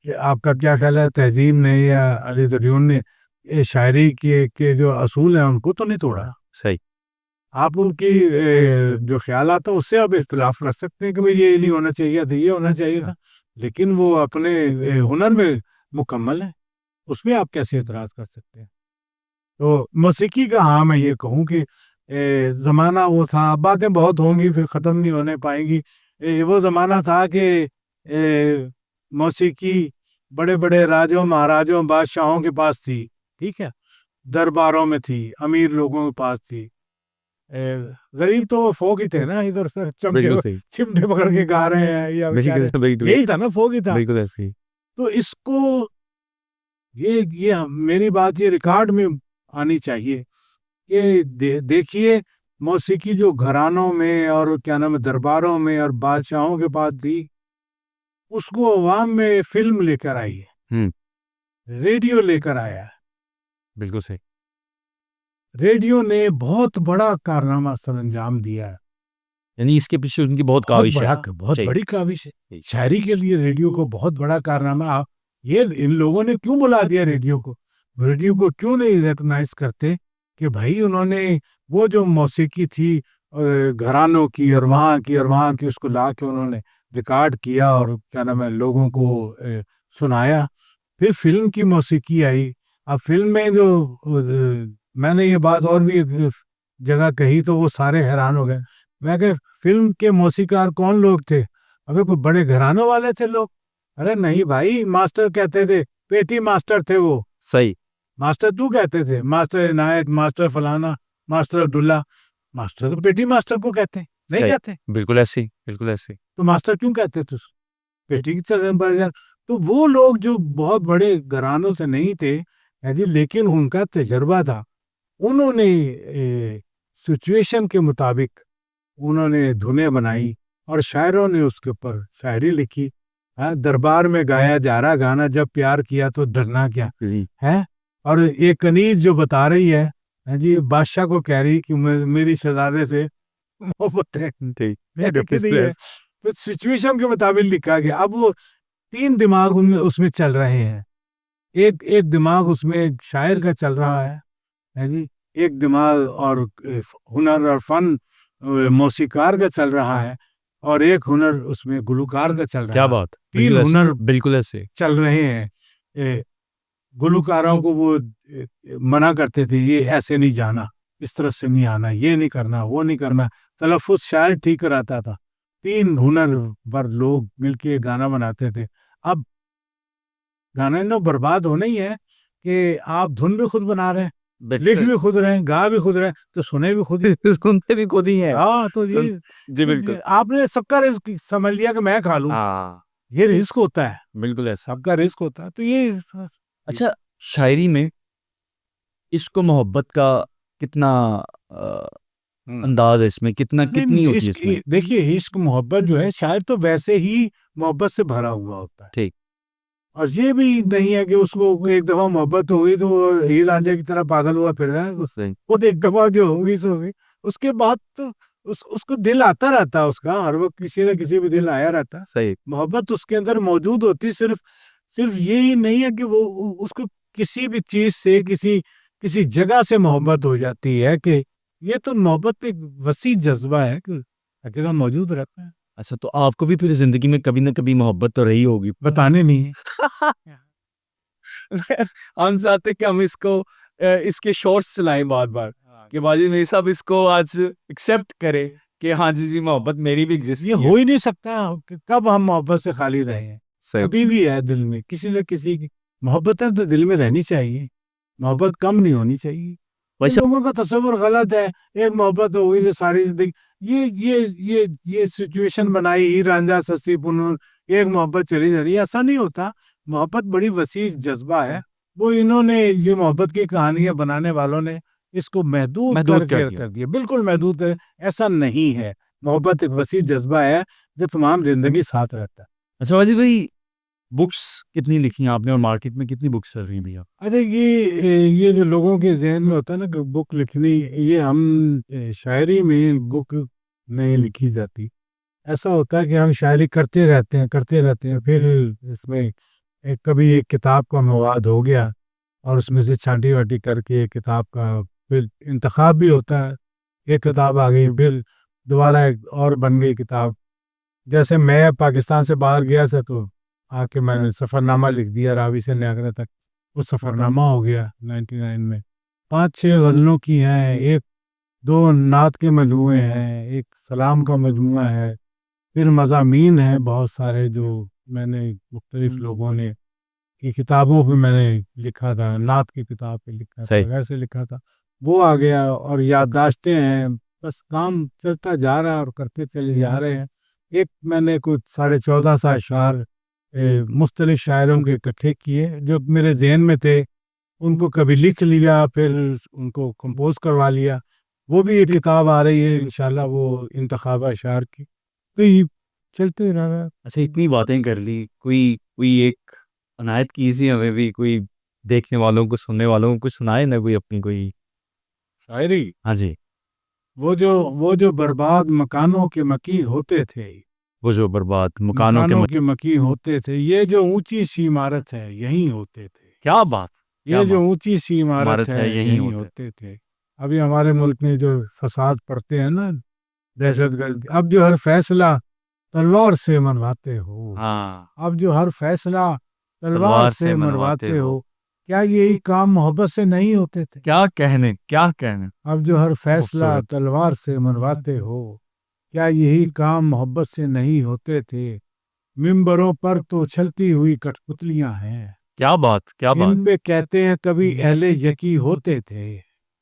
A: کہ آپ کا کیا خیال ہے, تہذیب نے یا علی دریون نے شاعری کے جو اصول ہیں ان کو تو نہیں توڑا.
B: صحیح.
A: آپ ان کی جو خیالات ہیں اس سے آپ اختلاف کر سکتے ہیں کہ بھئی یہ نہیں ہونا چاہیے تھا, یہ ہونا چاہیے تھا, لیکن وہ اپنے ہنر میں مکمل ہے, اس میں آپ کیسے اعتراض کر سکتے ہیں. تو موسیقی کا, ہاں میں یہ کہوں کہ زمانہ وہ تھا, باتیں بہت ہوں گی پھر ختم نہیں ہونے پائیں گی. وہ زمانہ تھا کہ موسیقی بڑے بڑے راجوں مہاراجوں بادشاہوں کے پاس تھی, ٹھیک ہے, درباروں میں تھی, امیر لوگوں کے پاس تھی. غریب تو وہ فوق ہی تھے نا, ادھر سے چمٹے پکڑ کے گا رہے ہیں, یا یہی تھا نا, فوق ہی تھا.
B: بالکل ایسے ہی.
A: تو اس کو یہ میری بات یہ ریکارڈ میں آنی چاہیے کہ دیکھیے موسیقی جو گھرانوں میں اور کیا نام ہے درباروں میں اور بادشاہوں کے پاس تھی, اس کو عوام میں فلم لے کر آئی ہے, ریڈیو لے کر آیا.
B: بالکل صحیح.
A: ریڈیو نے بہت بڑا کارنامہ سر انجام دیا ہے.
B: یعنی اس کے پیچھے ان کی بہت کاوش ہے.
A: بہت بڑی کاوش ہے شاعری کے لیے. ریڈیو کو بہت بڑا کارنامہ. یہ ان لوگوں نے کیوں بلا دیا ریڈیو کو, ریڈیو کو کیوں نہیں ریکگنائز کرتے کہ بھائی انہوں نے وہ جو موسیقی تھی گھرانوں کی اور وہاں کی اس کو لا کے انہوں نے ریکارڈ کیا اور کیا نام ہے لوگوں کو سنایا. پھر فلم کی موسیقی آئی. اب فلم میں جو میں نے یہ بات اور بھی جگہ کہی تو وہ سارے حیران ہو گئے. میں کہ فلم کے موسیقار کون لوگ تھے؟ ابھی کوئی بڑے گھرانوں والے تھے لوگ؟ ارے نہیں بھائی, ماسٹر کہتے تھے, پیٹی ماسٹر تھے وہ.
B: صحیح.
A: ماسٹر تو کہتے تھے, ماسٹر عنایت, ماسٹر فلانا, ماسٹر عبداللہ. ماسٹر تو پیٹی ماسٹر کو کہتے ہیں, نہیں کہتے؟
B: بالکل ایسے, بالکل ایسے.
A: تو ماسٹر کیوں کہتے تھے؟ پیٹی کی چلن پڑ گیا. تو وہ لوگ جو بہت بڑے گھرانوں سے نہیں تھے لیکن ان کا تجربہ تھا, انہوں نے سچویشن کے مطابق انہوں نے دھنیں بنائی اور شاعروں نے اس کے اوپر شاعری لکھی. دربار میں گایا جا رہا گانا, جب پیار کیا تو ڈرنا کیا ہے. اور ایک کنیز جو بتا رہی ہے جی, بادشاہ کو کہہ رہی کہ میری شہزادے سے محبت ہے, تو سچویشن کے مطابق لکھا گیا. اب وہ تین دماغ اس میں چل رہے ہیں. ایک دماغ اس میں شاعر کا چل رہا ہے جی, ایک دماغ اور ہنر اور فن موسیقار کا چل رہا ہے, اور ایک ہنر اس میں گلوکار کا چل رہا ہے.
B: کیا بات.
A: تین ہنر
B: بالکل ایسے
A: چل رہے ہیں. گلوکاروں کو وہ منع کرتے تھے, یہ ایسے نہیں جانا, اس طرح سے نہیں آنا, یہ نہیں کرنا, وہ نہیں کرنا. تلفظ شاعر ٹھیک کراتا تھا. تین ہنر پر لوگ مل کے گانا بناتے تھے. اب گانا نو برباد ہونا ہی ہے کہ آپ دھن بھی خود بنا رہے ہیں, لکھ بھی خود رہے ہیں, گا بھی خود رہے ہیں, تو سنے بھی خود ہی,
B: سنتے بھی خود ہی ہیں.
A: ہاں, تو یہ
B: جی بالکل.
A: آپ نے سب کا رزق سمجھ لیا کہ میں کھا لوں, یہ رزق ہوتا ہے,
B: بالکل ایسا
A: سب کا رزق ہوتا ہے. تو یہ
B: اچھا, شاعری میں عشق و محبت کا کتنا انداز ہے, اس میں کتنی ہوتی ہے اس میں؟
A: دیکھیے, عشق محبت جو ہے, شاعر تو ویسے ہی محبت سے بھرا ہوا ہوتا ہے.
B: ٹھیک.
A: اور یہ بھی نہیں ہے کہ اس کو ایک دفعہ محبت ہوئی تو وہ ہیر رانجھا کی طرح پاگل ہوا پھر رہا ہے. وہ ایک دفعہ جو ہوگی سو ہوگی, اس کے بعد تو اس کو دل آتا رہتا, اس کا ہر وقت کسی نہ کسی بھی دل آیا رہتا.
B: صحیح.
A: محبت اس کے اندر موجود ہوتی, صرف یہی نہیں ہے کہ وہ اس کو کسی بھی چیز سے کسی جگہ سے محبت ہو جاتی ہے, کہ یہ تو محبت ایک وسیع جذبہ ہے کہ ہر جگہ موجود رہتا ہے.
B: اچھا, تو آپ کو بھی پھر زندگی میں کبھی نہ کبھی محبت تو رہی ہوگی؟
A: بتانے نہیں ہے.
B: ہم چاہتے کہ ہم اس کے شارٹس چلائیں بار بار کہ باجی میری صاحب اس کو آج ایکسیپٹ کرے کہ ہاں جی محبت میری بھی ایگزسٹ.
A: یہ ہو ہی نہیں سکتا. کب ہم محبت سے خالی رہے ہیں؟ ابھی بھی ہے دل میں کسی نہ کسی کی محبت ہے, تو دل میں رہنی چاہیے. محبت کم نہیں ہونی چاہیے. لوگوں کا تصور غلط ہے, ایک محبت ہو گئی تو ساری زندگی. یہ سچویشن بنائی ہیر رانجھا سسی پنون, ایک محبت چلی جا رہی ہے. ایسا نہیں ہوتا. محبت بڑی وسیع جذبہ ہے, وہ انہوں نے یہ محبت کی کہانیاں بنانے والوں نے اس کو محدود کر دیا، بالکل محدود کر. ایسا نہیں ہے. محبت ایک وسیع جذبہ ہے جو تمام زندگی ساتھ رہتا ہے.
B: اچھا واجد بھائی، بکس کتنی لکھی ہیں آپ نے اور مارکیٹ میں کتنی بکس چل رہی ہیں بھیا؟
A: اچھا یہ جو لوگوں کے ذہن میں ہوتا ہے نا کہ بک لکھنی، یہ ہم شاعری میں بک نہیں لکھی جاتی. ایسا ہوتا ہے کہ ہم شاعری کرتے رہتے ہیں، پھر اس میں کبھی ایک کتاب کا مواد ہو گیا اور اس میں سے چھانٹی واٹی کر کے ایک کتاب کا پھر انتخاب بھی ہوتا ہے. ایک کتاب آ گئی، پھر دوبارہ ایک اور بن گئی کتاب. جیسے میں پاکستان سے باہر گیا تھا تو آ کے میں نے سفر نامہ لکھ دیا راوی سے نیاگرا تک. وہ سفر نامہ ہو گیا 99 میں. 5-6 غزلوں کی ہیں، ایک 2 نعت کے مجموعے ہیں، ایک سلام کا مجموعہ ہے، پھر مضامین ہیں بہت سارے جو میں نے مختلف لوگوں نے کی کتابوں پہ میں نے لکھا تھا، نعت کی کتاب پہ لکھا تھا، ویسے لکھا تھا. وہ آ گیا. اور یادداشتیں ہیں. بس کام چلتا جا رہا ہے اور کرتے چلے جا رہے ہیں. ایک میں نے کچھ 14.5 اشعار مختلف شاعروں کے اکٹھے کیے جو میرے ذہن میں تھے، ان کو کبھی لکھ لیا، پھر ان کو کمپوز کروا لیا. وہ بھی ایک کتاب آ رہی ہے انشاءاللہ، وہ انتخاب اشعار کی. تو یہ چلتے رہ رہا ہے.
B: اچھا اتنی باتیں کر لی، کوئی ایک عنایت کیجیے ہمیں بھی، کوئی دیکھنے والوں کو سننے والوں کو کچھ سنائے نا کوئی اپنی کوئی
A: شاعری.
B: ہاں جی.
A: وہ جو برباد مکانوں کے مکی ہوتے تھے،
B: وہ جو برباد مکانوں کے
A: مکی ہوتے تھے، یہ جو اونچی سی عمارت ہے یہیں ہوتے تھے.
B: کیا بات،
A: یہ جو اونچی سی عمارت ہے یہیں ہوتے تھے. ابھی ہمارے ملک میں جو فساد پڑتے ہیں نا، دہشت گرد، اب جو ہر فیصلہ تلوار سے منواتے ہو،
B: ہاں
A: اب جو ہر فیصلہ تلوار سے منواتے ہو، کیا یہی کام محبت سے نہیں ہوتے تھے؟
B: کیا کہنے.
A: اب جو ہر فیصلہ تلوار سے منواتے ہو، کیا یہی کام محبت سے نہیں ہوتے تھے؟ ممبروں پر تو چھلتی ہوئی کٹ پتلیاں ہیں.
B: کیا بات.
A: ان پہ کہتے ہیں کبھی اہل یقی ہوتے تھے.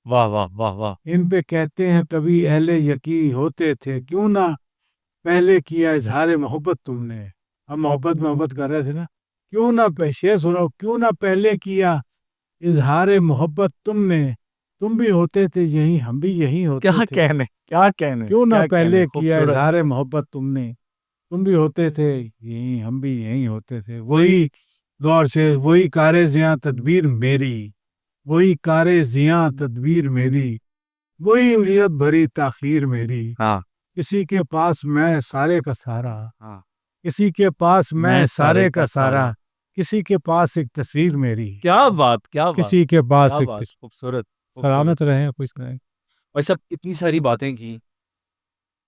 B: واہ واہ واہ واہ.
A: ان پہ کہتے ہیں کبھی اہل یقی ہوتے تھے. کیوں نہ پہلے کیا اظہار محبت تم نے. ہم محبت کر رہے تھے نا. کیوں نہ پیشے سنو، کیوں نہ پہلے کیا اظہار محبت تم نے. تم بھی ہوتے تھے یہیں، ہم بھی یہیں ہوتے تھے.
B: کیا کہنے.
A: کیوں نہ پہلے کیا اظہار محبت تم نے. تم بھی ہوتے تھے یہیں، ہم بھی یہیں ہوتے تھے. وہی دور سے وہی کار زیاں تدبیر میری، وہی کار زیاں تدبیر میری، وہی اجرت بھری تاخیر میری. کسی کے پاس میں سارے کا سارا، کسی کے پاس میں سارے کا سارا، کسی کے پاس ایک تصویر میری.
B: کیا بات.
A: کسی کے پاس ایک
B: خوبصورت.
A: سلامت رہے کچھ کریں.
B: اور سب اتنی ساری باتیں کی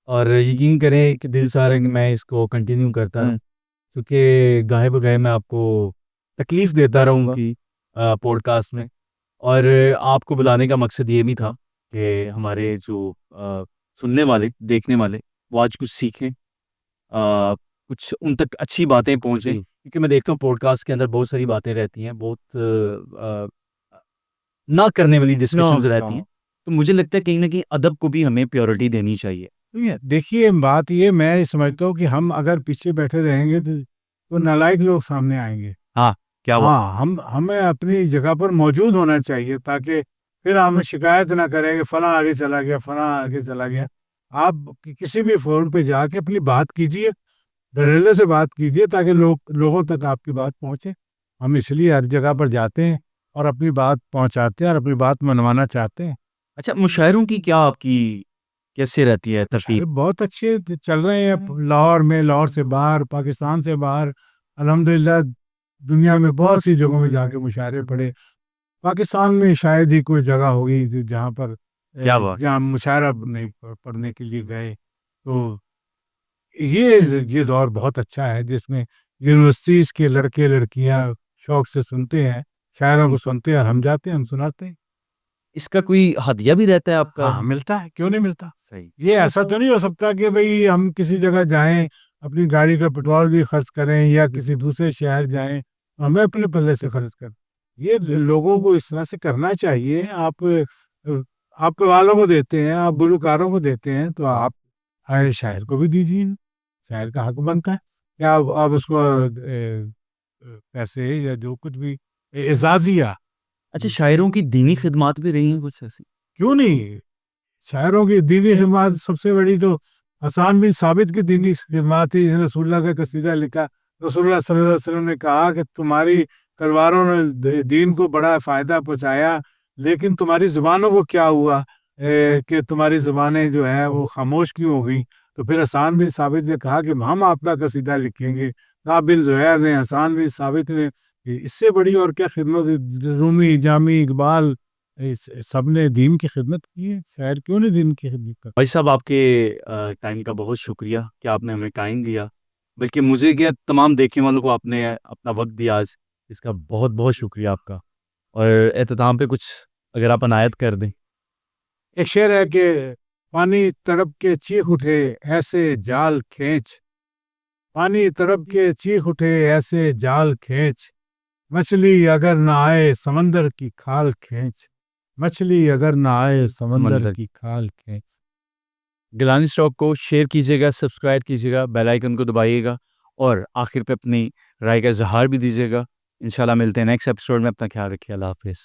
B: اور یقین کریں کہ دل سارے میں اس کو کنٹینیو کرتا ہوں، کیونکہ گاہے بگاہے میں آپ کو تکلیف دیتا رہوں گا پوڈ کاسٹ میں. اور آپ کو بلانے کا مقصد یہ بھی تھا کہ ہمارے جو سننے والے دیکھنے والے وہ آج کچھ سیکھیں، کچھ ان تک اچھی باتیں پہنچیں. کیونکہ میں دیکھتا ہوں پوڈ کاسٹ کے اندر بہت ساری باتیں رہتی ہیں، بہت نہ کرنے والی ڈسکشنز رہتی ہیں. تو مجھے لگتا ہے کہیں نہ کہیں ادب کو بھی ہمیں پیورٹی دینی چاہیے.
A: دیکھیے بات یہ میں سمجھتا ہوں کہ ہم اگر پیچھے بیٹھے رہیں گے تو نالائق لوگ سامنے آئیں گے. ہمیں اپنی جگہ پر موجود ہونا چاہیے تاکہ پھر ہم شکایت نہ کریں کہ فلاں آگے چلا گیا، فلاں آگے چلا گیا. آپ کسی بھی فورم پہ جا کے اپنی بات کیجیے، دھڑلے سے بات کیجیے تاکہ لوگوں تک آپ کی بات پہنچے. ہم اس لیے ہر جگہ پر جاتے ہیں اور اپنی بات پہنچاتے ہیں اور اپنی بات منوانا چاہتے ہیں.
B: اچھا مشاعروں کی کیا آپ کی کیسے رہتی ہے ترتیب؟
A: بہت اچھے چل رہے ہیں لاہور میں، لاہور سے باہر، پاکستان سے باہر. الحمدللہ دنیا میں بہت سی جگہوں میں جا کے مشاعرے پڑے. پاکستان میں شاید ہی کوئی جگہ ہوگی جہاں پر جہاں مشاعرہ نہیں پڑھنے کے لیے گئے. تو یہ دور بہت اچھا ہے جس میں یونیورسٹیز کے لڑکے لڑکیاں شوق سے سنتے ہیں، شاعروں کو سنتے ہیں، اور ہم جاتے ہیں، ہم سناتے ہیں.
B: اس کا کوئی ہدیہ بھی رہتا ہے آپ کا؟
A: ہاں ملتا ہے، کیوں نہیں ملتا.
B: صحیح.
A: یہ ایسا تو نہیں ہو سکتا کہ بھئی ہم کسی جگہ جائیں، اپنی گاڑی کا پیٹرول بھی خرچ کریں یا کسی دوسرے شہر جائیں ہمیں اپنے پلے سے خرچ کریں. یہ لوگوں کو اس طرح سے کرنا چاہیے. آپ کے والوں کو دیتے ہیں، آپ گلوکاروں کو دیتے ہیں، تو آپ شاعر کو بھی دیجیے. شاعر کا حق بنتا ہے کیا آپ اس کو پیسے یا جو کچھ بھی اعزازیہ
B: اچھا شاعروں کی دینی خدمات بھی رہی ہیں کچھ ایسی؟
A: کیوں نہیں؟ شاعروں کی دینی خدمات سب سے بڑی تو حسان بن ثابت کی دینی خدمات تھی، جس نے رسول اللہ کا قصیدہ لکھا. رسول اللہ صلی اللہ علیہ وسلم نے کہا کہ تمہاری تلواروں نے دین کو بڑا فائدہ پہنچایا، لیکن تمہاری زبانوں کو کیا ہوا کہ تمہاری زبانیں جو ہیں وہ خاموش کیوں ہو گئی؟ تو پھر حسان بن ثابت نے کہا کہ ہم اپنا قصیدہ لکھیں گے. کعب بن زہیر نے، حسان بن ثابت نے، اس سے بڑی اور کیا خدمت؟ رومی، جامی، اقبال، سب نے دین کی خدمت کی ہے. شاعر کیوں نہیں دین کی خدمت کرتا؟
B: بھائی صاحب آپ کے ٹائم کا بہت شکریہ کہ آپ نے ہمیں ٹائم دیا، بلکہ مجھے کیا تمام دیکھنے والوں کو آپ نے اپنا وقت دیا آج، اس کا بہت بہت شکریہ آپ کا. اور اختتام پہ کچھ اگر آپ عنایت کر دیں.
A: ایک شعر ہے کہ پانی تڑپ کے چیخ اٹھے ایسے جال کھینچ، پانی تڑپ کے چیخ اٹھے ایسے جال کھینچ، مچھلی اگر نہ آئے سمندر کی کھال کھینچ، مچھلی اگر نہ آئے سمندر کی کھال کھینچ.
B: گیلانی اسٹاک کو شیئر کیجیے گا، سبسکرائب کیجیے گا، بیل آئیکن کو دبائیے گا، اور آخر پہ اپنی رائے کا اظہار بھی دیجیے گا. انشاءاللہ ملتے ہیں نیکسٹ ایپیسوڈ میں. اپنا خیال رکھیے. اللہ حافظ.